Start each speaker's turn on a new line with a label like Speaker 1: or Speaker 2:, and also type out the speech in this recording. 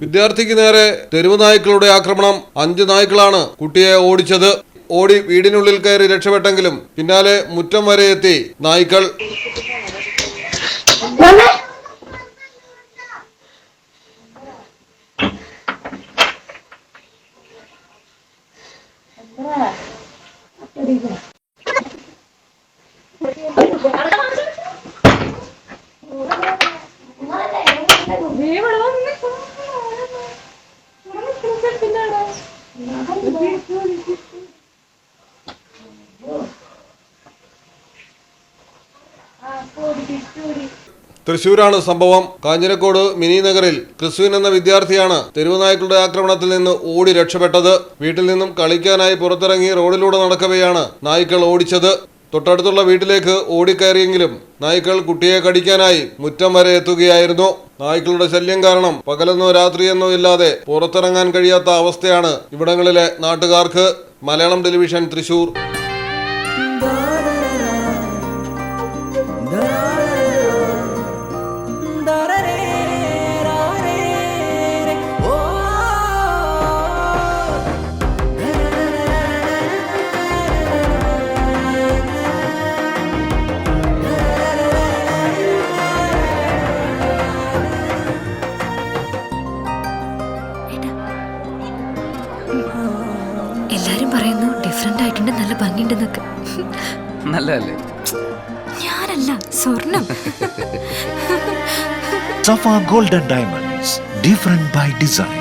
Speaker 1: വിദ്യാർത്ഥിക്ക് നേരെ തെരുവ് നായ്ക്കളുടെ ആക്രമണം. 5 നായ്ക്കളാണ് കുട്ടിയെ ഓടിച്ചത്. ഓടി വീടിനുള്ളിൽ കയറി രക്ഷപ്പെട്ടെങ്കിലും പിന്നാലെ മുറ്റം വരെ എത്തി നായ്ക്കൾ. തൃശൂരാണ് സംഭവം. കാഞ്ഞിരക്കോട് മിനി നഗറിൽ ക്രിസ്വിൻ എന്ന വിദ്യാർത്ഥിയാണ് തെരുവ് നായ്ക്കളുടെ ആക്രമണത്തിൽ നിന്ന് ഓടി രക്ഷപ്പെട്ടത്. വീട്ടിൽ നിന്നും കളിക്കാനായി പുറത്തിറങ്ങി റോഡിലൂടെ നടക്കവെയാണ് നായ്ക്കൾ ഓടിച്ചത്. തൊട്ടടുത്തുള്ള വീട്ടിലേക്ക് ഓടിക്കയറിയെങ്കിലും നായ്ക്കൾ കുട്ടിയെ കടിക്കാനായി മുറ്റം വരെ എത്തുകയായിരുന്നു. നായ്ക്കളുടെ ശല്യം കാരണം പകലെന്നോ രാത്രിയെന്നോ ഇല്ലാതെ പുറത്തിറങ്ങാൻ കഴിയാത്ത അവസ്ഥയാണ് ഇവിടങ്ങളിലെ നാട്ടുകാർക്ക്. മലയാളം ടെലിവിഷൻ, തൃശൂർ.
Speaker 2: എല്ലാരും പറയുന്നു ഡിഫറെന്റ് ആയിട്ടുണ്ട്, നല്ല ഭംഗിയുണ്ടെന്നൊക്കെ.
Speaker 3: നല്ലതല്ലേ?
Speaker 2: ഞാനല്ല, സ്വർണം.
Speaker 4: Safa Golden Diamonds, different by design.